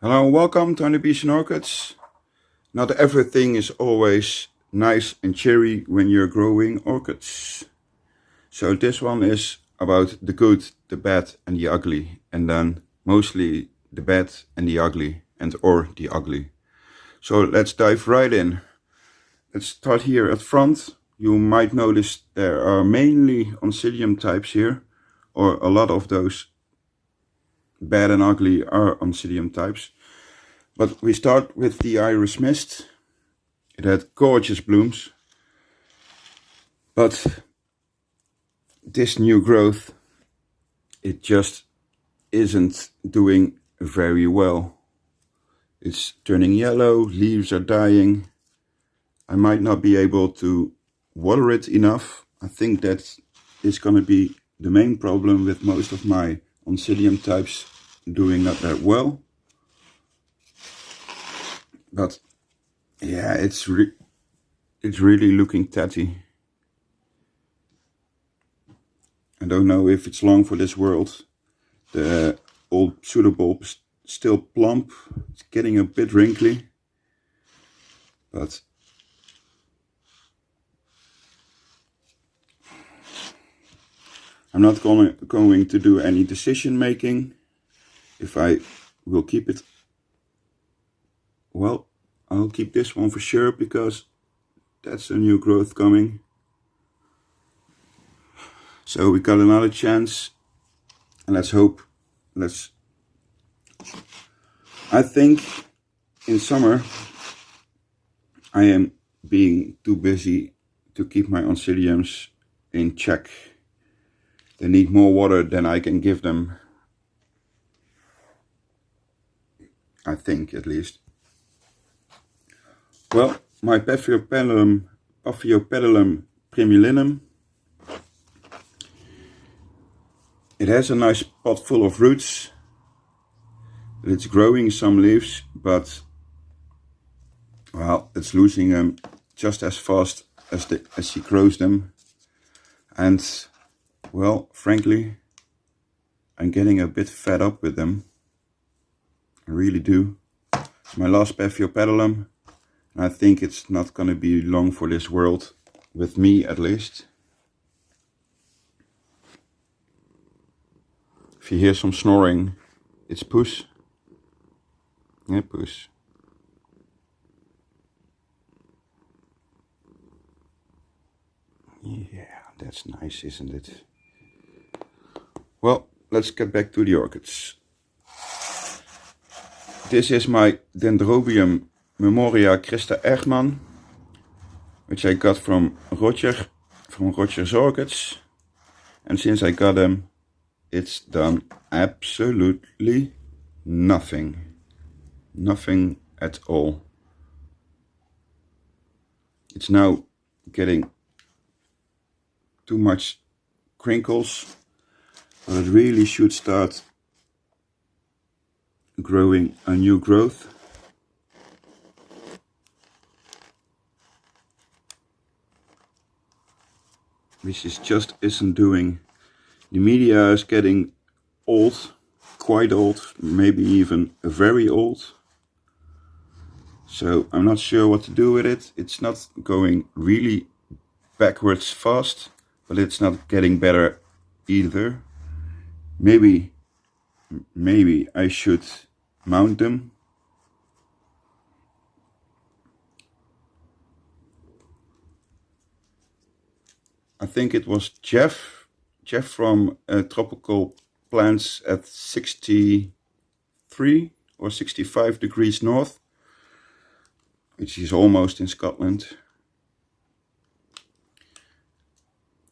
Hello and welcome to Bees and Orchids. Not everything is always nice and cheery when you're growing orchids. So this one is about the good, the bad and the ugly. And then mostly the bad and the ugly or the ugly. So let's dive right in. Let's start here at front. You might notice there are mainly Oncidium types here, or a lot of those bad and ugly are Oncidium types. But we start with the iris mist. It had gorgeous blooms. But this new growth, it just isn't doing very well. It's turning yellow, leaves are dying. I might not be able to water it enough. I think that is going to be the main problem with most of my Oncidium types doing not that well. But yeah, it's really looking tatty. I don't know if it's long for this world. The old pseudobulb is still plump. It's getting a bit wrinkly. But I'm not going to do any decision making if I will keep it. Well, I'll keep this one for sure because that's a new growth coming. So we got another chance, and let's hope. I think in summer I am being too busy to keep my Oncidiums in check. They need more water than I can give them. I think, at least. Well, my Paphiopedilum primulinium, it has a nice pot full of roots. It's growing some leaves, but well, it's losing them just as fast as she grows them. And well, frankly, I'm getting a bit fed up with them. I really do. It's my last Paphiopedilum. I think it's not going to be long for this world, with me at least. If you hear some snoring, it's Puss. Yeah, Puss. Yeah, that's nice, isn't it? Well, let's get back to the orchids. This is my Dendrobium Memoria Christa Ergman, which I got from Roger's Orchids, and since I got them, it's done absolutely nothing at all. It's now getting too much crinkles, but it really should start growing a new growth. Which just isn't doing. The media is getting old, quite old, maybe even very old. So I'm not sure what to do with it. It's not going really backwards fast, but it's not getting better either. Maybe I should mount them. I think it was Jeff from Tropical Plants at 63 or 65 degrees north, which is almost in Scotland.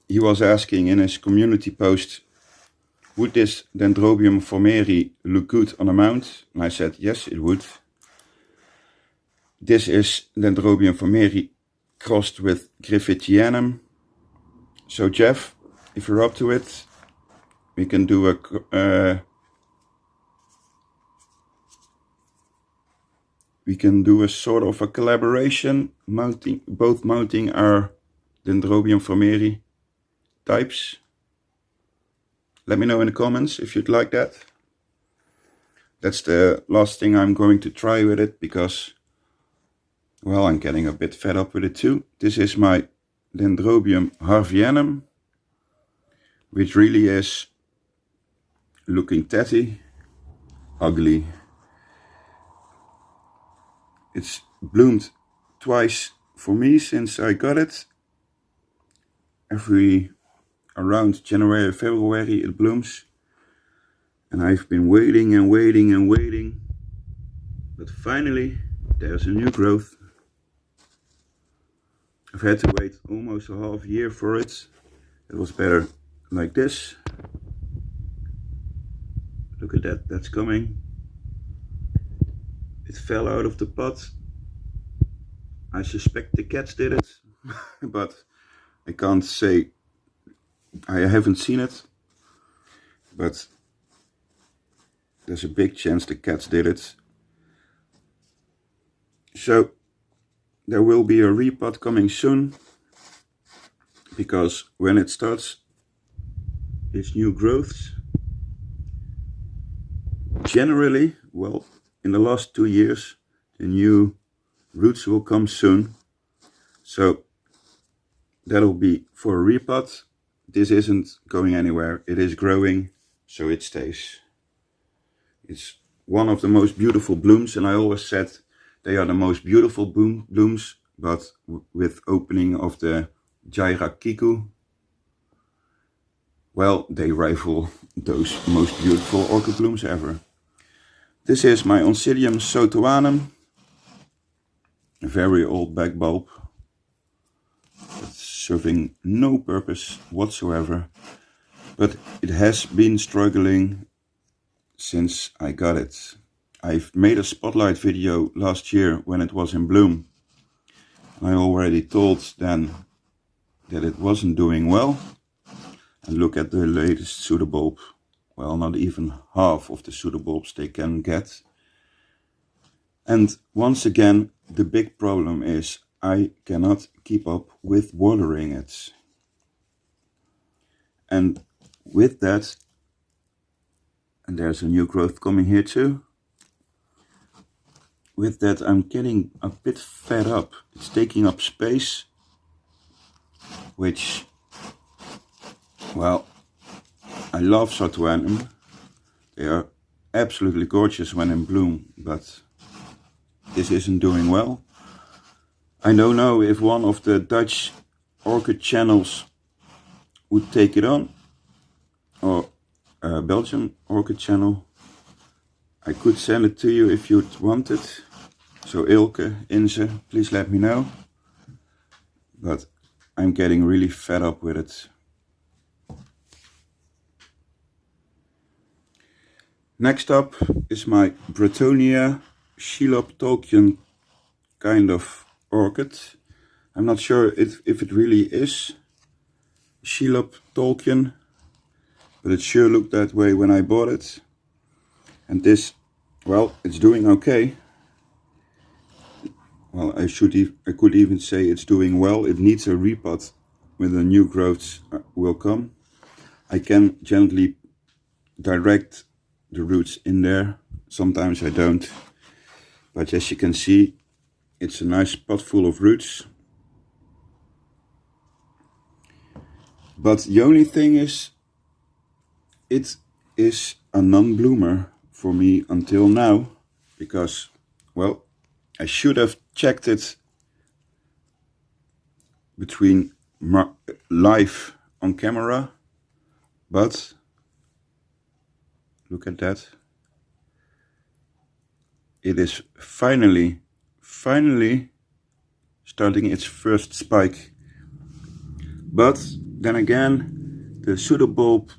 He was asking in his community post, would this Dendrobium formeri look good on a mount? And I said, yes, it would. This is Dendrobium formeri crossed with Griffithianum. So Jeff, if you're up to it, we can do a sort of a collaboration, both mounting our Dendrobium formeri types. Let me know in the comments if you'd like that. that's the last thing I'm going to try with it, because, well, I'm getting a bit fed up with it too. This is my Dendrobium harveyanum, which really is looking tatty, ugly. It's bloomed twice for me since I got it. Around January, February it blooms. And I've been waiting and waiting and waiting. But finally, there's a new growth. I've had to wait almost a half year for it. It was better like this. Look at that, that's coming. It fell out of the pot. I suspect the cats did it, but I can't say. I haven't seen it, but there's a big chance the cats did it. So there will be a repot coming soon, because when it starts its new growths, generally, well, in the last 2 years, the new roots will come soon. So that'll be for a repot. This isn't going anywhere. It is growing, so it stays. It's one of the most beautiful blooms, and I always said they are the most beautiful blooms, but with opening of the Jairakiku, well, they rival those most beautiful orchid blooms ever. This is my Oncidium sotoanum, a very old back bulb. It's serving no purpose whatsoever, but it has been struggling since I got it. I've made a spotlight video last year when it was in bloom. I already told then that it wasn't doing well. And look at the latest pseudobulb. Well, not even half of the pseudobulbs they can get. And once again, the big problem is I cannot keep up with watering it. And with that, and there's a new growth coming here too. With that, I'm getting a bit fed up. It's taking up space, which, well, I love sotoanum. They are absolutely gorgeous when in bloom, but this isn't doing well. I don't know if one of the Dutch orchid channels would take it on, or a Belgian orchid channel. I could send it to you if you'd want it. So Ilke, Inze, please let me know. But I'm getting really fed up with it. Next up is my Britonia shillopii kind of orchid. I'm not sure if it really is shillopii, but it sure looked that way when I bought it. And this, well, it's doing okay. Well, I could even say it's doing well. It needs a repot when the new growths will come. I can gently direct the roots in there. Sometimes I don't. But as you can see, it's a nice pot full of roots. But the only thing is, it is a non-bloomer for me until now, because, well, I should have checked it between live on camera, but look at that. It is finally starting its first spike. But then again, the pseudobulb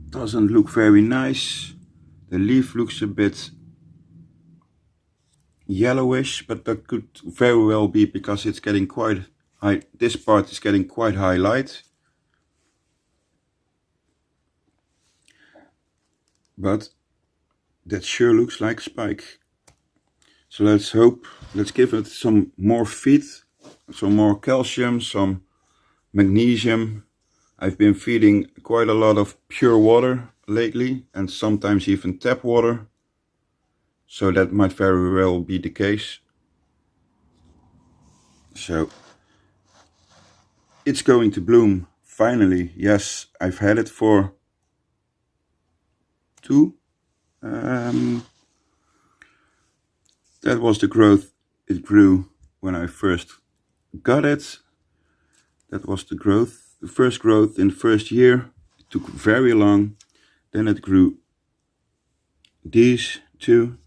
doesn't look very nice. The leaf looks a bit yellowish, but that could very well be because it's getting quite high. This part is getting quite high light. But that sure looks like a spike. So let's hope, let's give it some more feed, some more calcium, some magnesium. I've been feeding quite a lot of pure water lately, and sometimes even tap water. So that might very well be the case. So it's going to bloom finally. Yes, I've had it for two. That was the growth it grew when I first got it. That was the growth, the first growth in the first year. It took very long. Then it grew these two.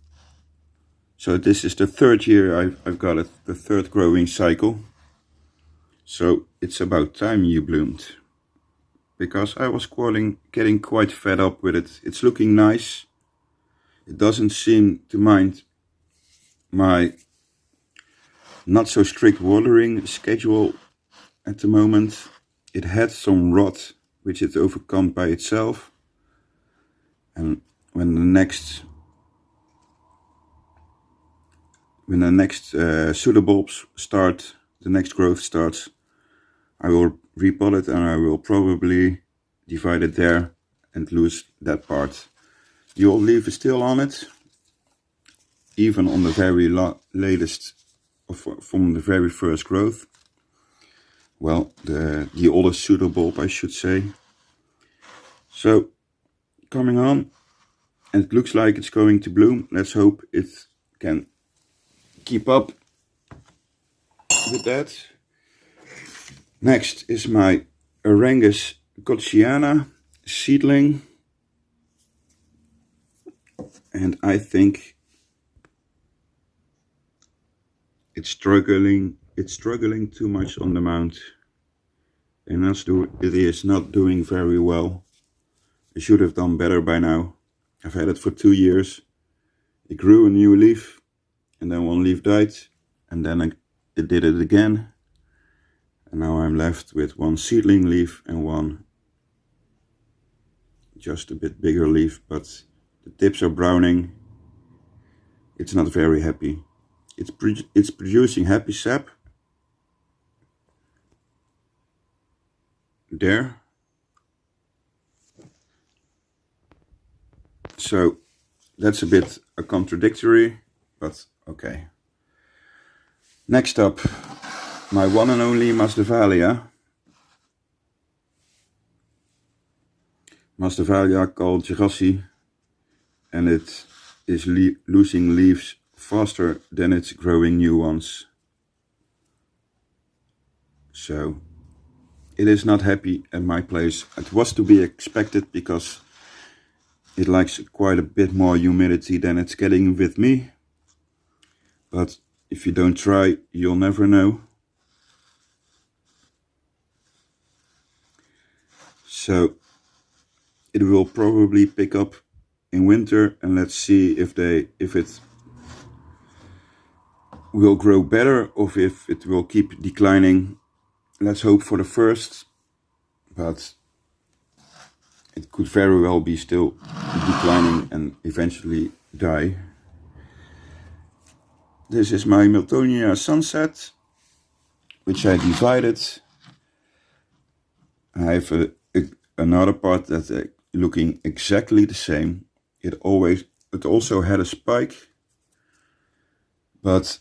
So this is the third year I've got it, the third growing cycle. So it's about time you bloomed. Because I was getting quite fed up with it. It's looking nice. It doesn't seem to mind my not so strict watering schedule at the moment. It had some rot, which it overcome by itself. And when the next pseudobulbs start, the next growth starts, I will repot it and I will probably divide it there and lose that part. The old leaf is still on it, even on the very latest, from the very first growth. Well, the oldest pseudobulb, I should say. So, coming on, and it looks like it's going to bloom. Let's hope it can keep up with that. Next is my Aurengus godziana seedling. And I think it's struggling too much on the mount. And it is not doing very well. It should have done better by now. I've had it for 2 years. It grew a new leaf, and then one leaf died, and then it did it again. And now I'm left with one seedling leaf and one just a bit bigger leaf, but the tips are browning. It's not very happy. It's producing happy sap. There. So that's a bit contradictory, but okay. Next up, my one and only valia. Valia called Jurassic, and it is losing leaves faster than it's growing new ones. So it is not happy at my place. It was to be expected because it likes quite a bit more humidity than it's getting with me. But if you don't try, you'll never know. So it will probably pick up in winter, and let's see if it will grow better or if it will keep declining. Let's hope for the first, but it could very well be still declining and eventually die. This is my Miltonia sunset, which I divided. I have another part that looking exactly the same. It also had a spike, but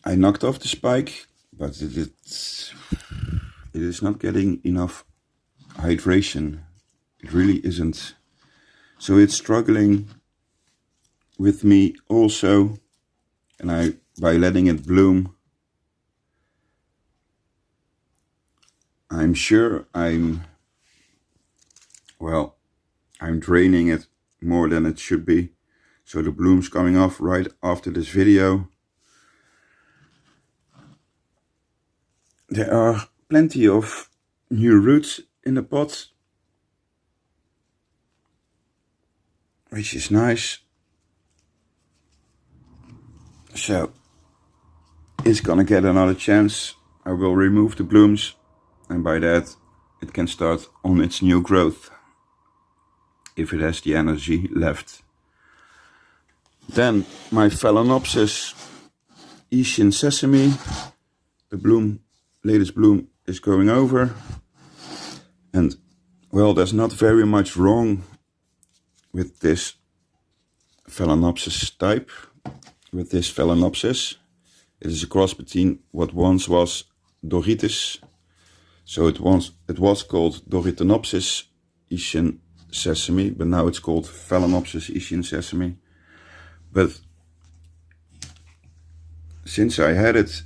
I knocked off the spike, but it is not getting enough hydration. It really isn't. So it's struggling with me also, and by letting it bloom, I'm sure I'm draining it more than it should be. So the bloom's coming off right after this video. There are plenty of new roots in the pot, which is nice. So it's gonna get another chance. I will remove the blooms, and by that it can start on its new growth, if it has the energy left. Then my Phalaenopsis Asian sesame, the latest bloom is going over, and well, there's not very much wrong with this Phalaenopsis type with this Phalaenopsis. It is a cross between what once was Doritis. So it was called Doritanopsis Asian sesame, but now it's called Phalaenopsis Asian sesame. But since I had it,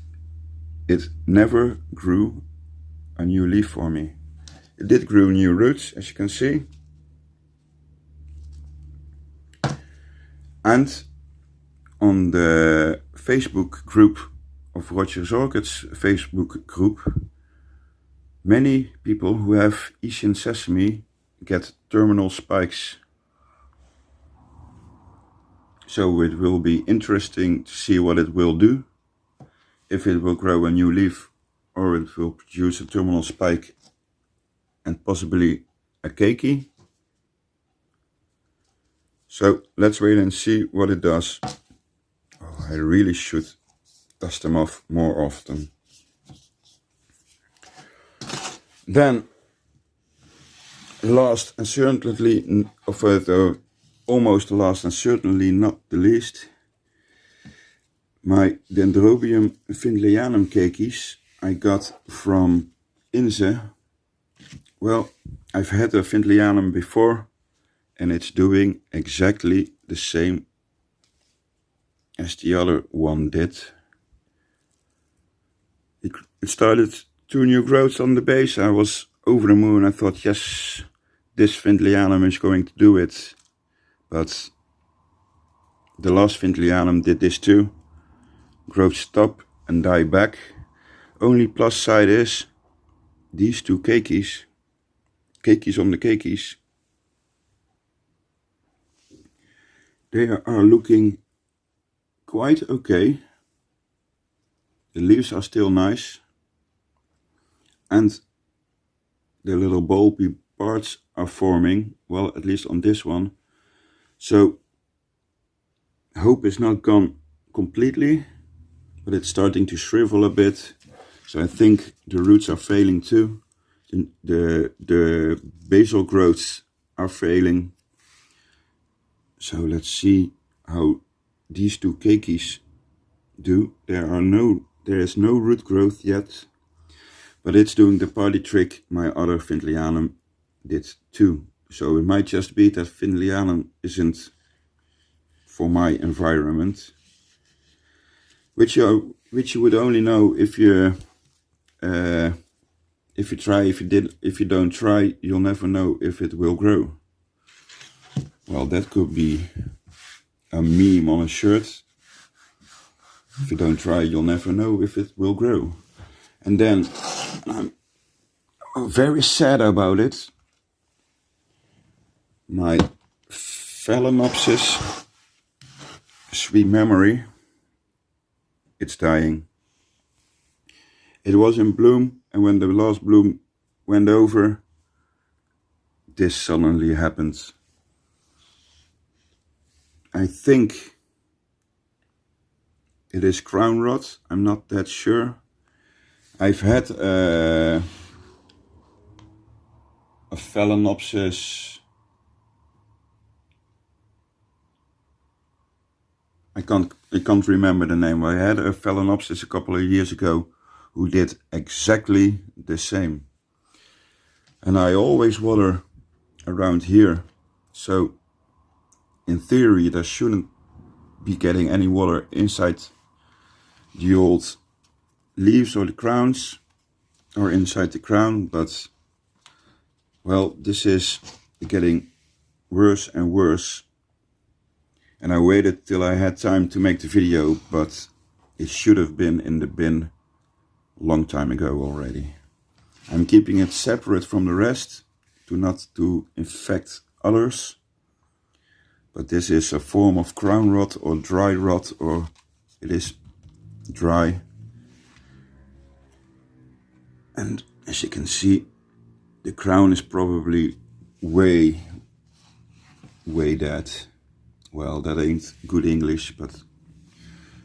it never grew a new leaf for me. It did grow new roots, as you can see. And on the Facebook group of Roger's Orchids Facebook group, many people who have Asian sesame get terminal spikes. So it will be interesting to see what it will do, if it will grow a new leaf or it will produce a terminal spike and possibly a keiki. So let's wait and see what it does. Oh, I really should dust them off more often. Then, last and certainly, almost last and certainly not the least, my Dendrobium finlayannam keikis I got from Inze. Well, I've had a finlayannam before and it's doing exactly the same as the other one did. It started 2 new growths on the base. I was over the moon. I thought, yes, this finlayannam is going to do it. But the last finlayannam did this too. Growth stop and die back. Only plus side is these 2 keikis on the keikis, they are looking quite okay. The leaves are still nice and the little bulby parts are forming, well, at least on this one. So hope is not gone completely, but it's starting to shrivel a bit. So I think the roots are failing too. The basal growths are failing. So let's see how these 2 keikis do. There is no root growth yet, but it's doing the party trick my other finlayannam did too. So it might just be that finlayannam isn't for my environment, which you would only know if you try. If you don't try, you'll never know if it will grow. Well, that could be a meme on a shirt. If you don't try, you'll never know if it will grow. And then I'm very sad about it. My Phalaenopsis, sweet memory, it's dying. It was in bloom, and when the last bloom went over, this suddenly happened. I think it is crown rot, I'm not that sure. I've had a Phalaenopsis, I can't remember the name. I had a Phalaenopsis a couple of years ago who did exactly the same. And I always water around here, so in theory there shouldn't be getting any water inside the old leaves or the crowns or inside the crown, but well, this is getting worse and worse. And I waited till I had time to make the video, but it should have been in the bin a long time ago already. I'm keeping it separate from the rest not to infect others. But this is a form of crown rot or dry rot, or it is dry. And as you can see, the crown is probably way dead. Well, that ain't good English, but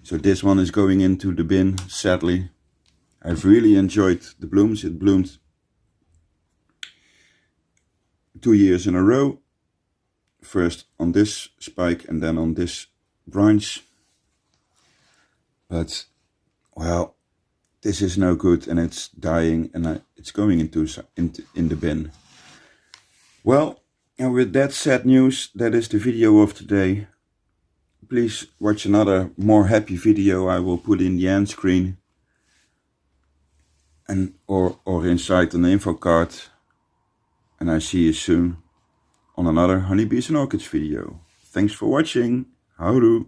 so this one is going into the bin, sadly. I've really enjoyed the blooms. It bloomed 2 years in a row. first on this spike and then on this branch. But, well, this is no good and it's dying and it's going into in the bin. Well, and with that sad news, that is the video of today. Please watch another more happy video I will put in the end screen. And or inside an info card. And I see you soon on another honeybees and orchids video. Thanks for watching. Houdoe.